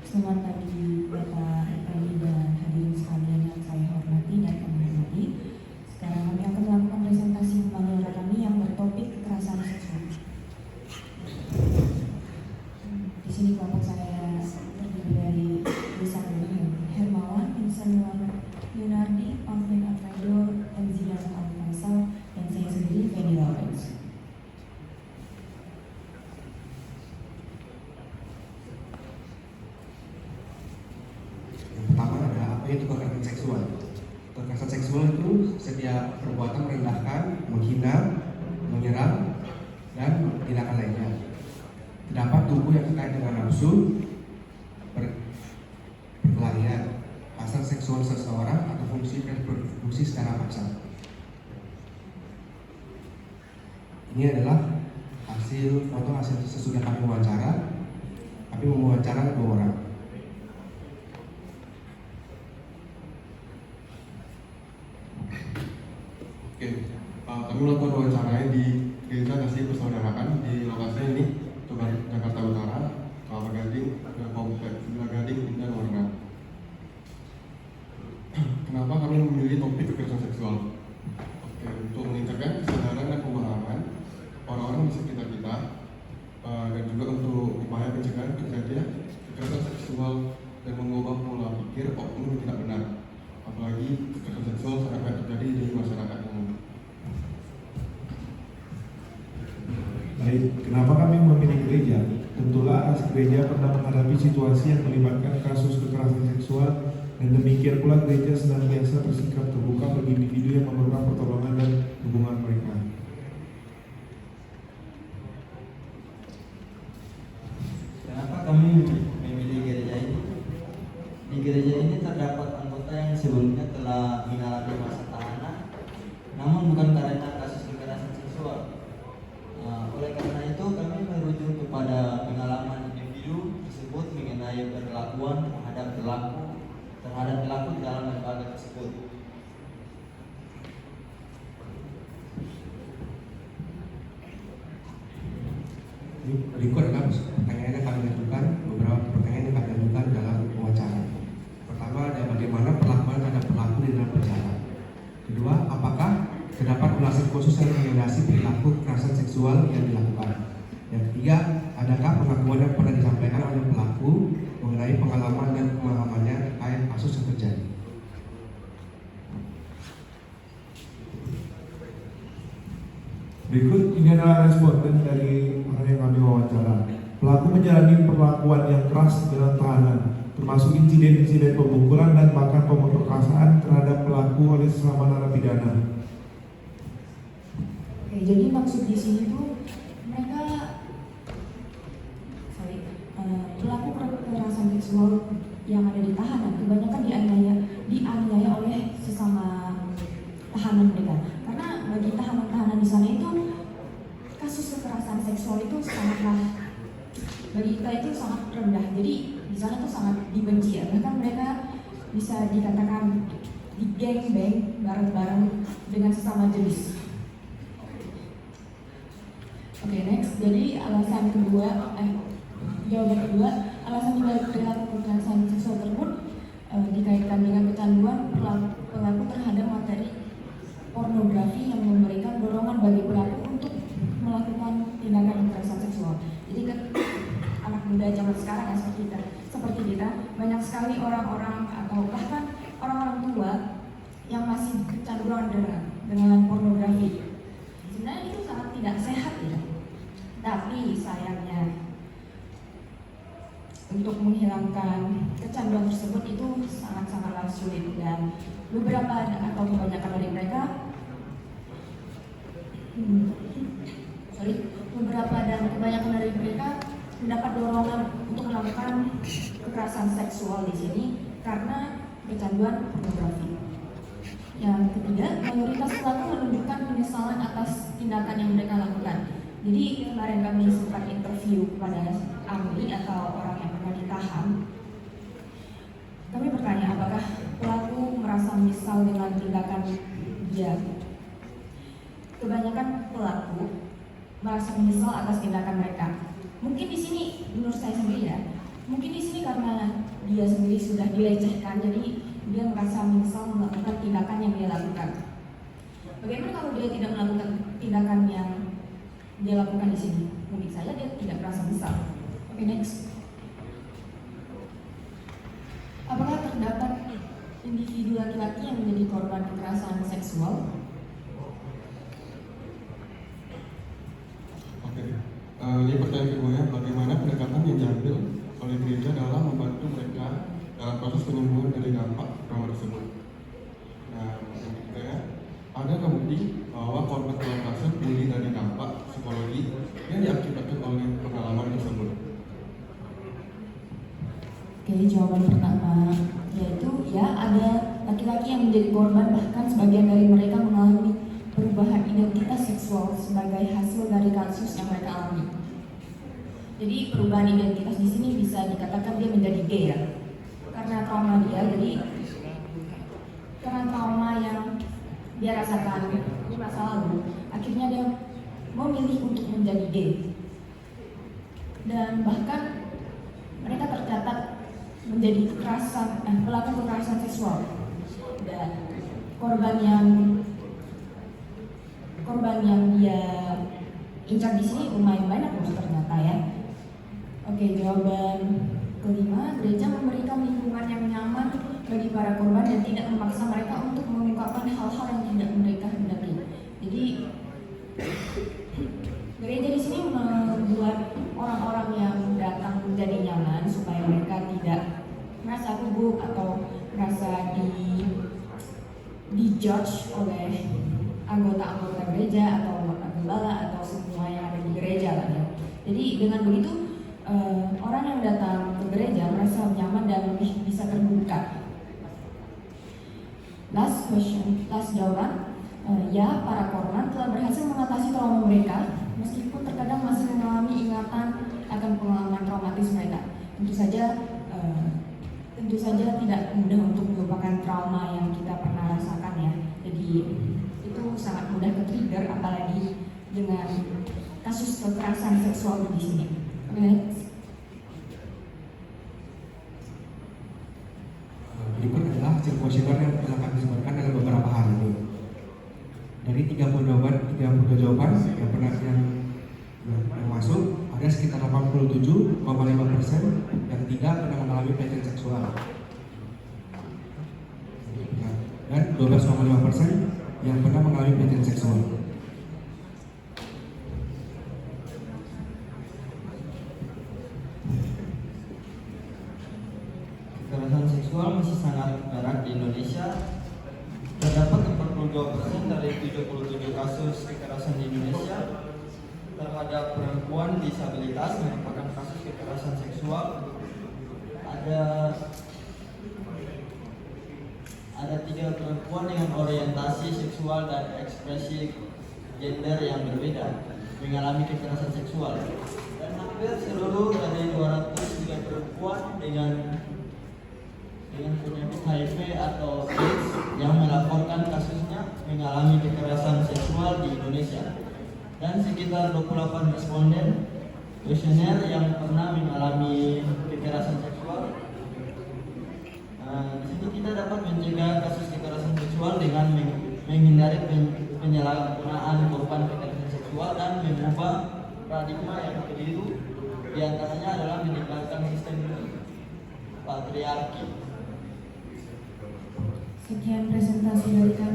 Selamat pagi Bapak Edi dan hadirin sekalian yang saya hormati dan kami hormati. Sekarang kami akan melakukan presentasi pemanggilan kami yang bertopik kekerasan seksual. Di sini kelompok saya terdiri dari Lisandro Hermawan, Vincent Yunardi, Alvin Alfredo, Enzian Al-Faisal, dan saya sendiri, Feni Lawrence. Pertama ada apa itu kekerasan seksual. Kekerasan seksual itu setiap perbuatan merendahkan, menghina, menyerang, dan tindakan lainnya. Terdapat tubuh yang terkait dengan nafsu, perkelahian, hasrat seksual seseorang atau fungsi reproduksi secara paksa. Ini adalah hasil foto hasil sesudah kami wawancara. Kami mewawancara 2 orang. Oke, kami melakukan wawancaranya di Gereja Kasih Persaudaraan di lokasi ini, Jakarta Utara, Kelapa Gading, dan Kompleks Villa Gading, dan Warna. Kenapa kami memilih topik kekerasan seksual? Oke, untuk meningkatkan kesadaran dan pemahaman orang-orang di sekitar kita, dan juga untuk upaya pencegahan terjadinya kekerasan seksual dan mengubah pola pikir oknum yang tidak benar. Apalagi kekerasan seksual sangat banyak terjadi di masyarakat umum. Baik, kenapa kami memilih gereja? Tentulah gereja pernah menghadapi situasi yang melibatkan kasus kekerasan seksual, dan demikian pula gereja senantiasa bersikap terbuka bagi individu yang memerlukan pertolongan dan dukungan mereka. Kenapa kami memilih gereja ini? Di gereja ini terdapat anggota yang sebelumnya telah mengalami masa tahanan, namun bukan karena kasus kekerasan seksual. Oleh karena itu kami merujuk kepada pengalaman individu tersebut mengenai perlakuan terhadap pelaku di dalam lembaga tersebut. Berikut adalah pertanyaan yang kami ajukan, beberapa pertanyaan yang kami ajukan dalam wawancara. Pertama, ada bagaimana perlakuan terhadap pelaku di dalam penjara. Kedua, apakah terdapat ulasan khusus yang mengenai perilaku kekerasan seksual yang dilakukan. Yang ketiga, adakah pengakuan yang pernah disampaikan oleh pelaku mengenai pengalaman dan pemahamannya terkait kasus yang terjadi. Berikut ini adalah responden dari orang yang kami wawancara. Pelaku menjalani perlakuan yang keras dalam tahanan, termasuk insiden-insiden pemukulan dan bahkan pemerkosaan terhadap pelaku oleh sesama narapidana. Oke, jadi maksud di sini tuh mereka pelaku kekerasan seksual yang ada di tahanan kebanyakan dianiaya oleh sesama tahanan mereka. Karena bagi tahanan-tahanan di sana itu kasus kekerasan seksual itu sangatlah bagi kita itu sangat rendah. Jadi di sana tuh sangat dibenci ya. Bahkan mereka bisa dikatakan di geng-beng bareng-bareng dengan sesama jenis. Oke, next. Jadi alasan kedua, jawaban kedua, alasan dibalik perilaku kekerasan seksual tersebut dikaitkan dengan kecanduan pelaku terhadap materi pornografi yang memberikan dorongan bagi pelaku untuk melakukan tindakan kekerasan seksual. Jadi kan anak muda zaman sekarang ya seperti kita banyak sekali orang-orang atau bahkan orang-orang tua yang masih kecanduan dengan pornografi. Sebenarnya itu sangat tidak sehat ya. Tapi sayangnya untuk menghilangkan kecanduan tersebut itu sangat-sangatlah sulit, dan beberapa atau kebanyakan dari mereka kebanyakan dari mereka mendapat dorongan untuk melakukan kekerasan seksual di sini karena kecanduan pornografi. Yang ketiga, mayoritas pelaku menunjukkan penyesalan atas tindakan yang mereka lakukan. Jadi kemarin kami sempat interview kepada ahli atau orang yang pernah ditahan. Kami bertanya apakah pelaku merasa menyesal dengan tindakan dia. Kebanyakan pelaku merasa menyesal atas tindakan mereka. Mungkin di sini menurut saya sendiri ya, Mungkin di sini karena dia sendiri sudah dilecehkan, jadi dia merasa menyesal melakukan tindakan yang dia lakukan. Bagaimana kalau dia tidak melakukan tindakan yang dia lakukan di sini? Mungkin saja dia tidak merasa menyesal. Oke, next. Apakah terdapat individu laki-laki yang menjadi korban kekerasan seksual? Oke. Ini pertanyaan kedua, bagaimana pendekatan yang diambil oleh gereja dalam membantu mereka dalam proses penyembuhan dari dampak trauma tersebut? Nah, yang ketiga, adakah bukti bahwa korban kekerasan pulih dari dampak psikologi yang diakibatkan oleh pengalaman tersebut? Oke, jawaban pertama yaitu ya, ada laki-laki yang menjadi korban, bahkan sebagian dari mereka mengalami perubahan identitas seksual sebagai hasil dari kasus yang mereka alami. Jadi perubahan identitas di sini bisa dikatakan dia menjadi gay ya, karena trauma dia. Jadi karena trauma yang dia rasakan di masa lalu, akhirnya dia memilih untuk menjadi gay. Dan bahkan mereka tercatat menjadi pelaku kekerasan seksual, dan korban yang dia incar di sini lumayan banyak loh ternyata ya. Oke, jawaban kelima, gereja memberikan lingkungan yang nyaman bagi para korban dan tidak memaksa mereka untuk mengungkapkan hal-hal yang tidak mereka hendaki. Jadi gereja di sini membuat orang-orang yang datang menjadi nyaman supaya mereka tidak merasa gugup atau merasa dijudge oleh anggota-anggota gereja atau gembala atau semua yang ada di gereja lah ya. Jadi dengan begitu orang yang datang ke gereja merasa nyaman dan lebih bisa terbuka. Last question, last jawaban. Ya, para korban telah berhasil mengatasi trauma mereka, meskipun terkadang masih mengalami ingatan akan pengalaman traumatis mereka. Tentu saja tidak mudah untuk melupakan trauma yang kita pernah rasakan ya. Jadi itu sangat mudah ke-trigger, apalagi dengan kasus kekerasan seksual di sini. Berikut adalah hasil kuesioner yang telah kami sebarkan dalam beberapa hari ini. Dari 32 jawaban yang pernah yang masuk, ada sekitar 87,5% yang tidak pernah mengalami pelecehan seksual, dan 12,5% yang pernah mengalami pelecehan seksual. Kekerasan seksual masih sangat marak di Indonesia. Terdapat 42% dari 77 kasus kekerasan di Indonesia terhadap perempuan disabilitas merupakan kasus kekerasan seksual. Ada 3 perempuan dengan orientasi seksual dan ekspresi gender yang berbeda mengalami kekerasan seksual, dan hampir seluruh dari 203 perempuan dengan penyakit HIV atau AIDS yang melaporkan kasusnya mengalami kekerasan seksual di Indonesia, dan sekitar 28 responden kuesioner yang pernah mengalami kekerasan seksual. Di sini kita dapat mencegah kasus kekerasan seksual dengan menghindari penyalahgunaan korban kekerasan seksual dan mengubah paradigma yang keliru, diantaranya adalah meninggalkan sistem patriarki. Sekian presentasi dari kami.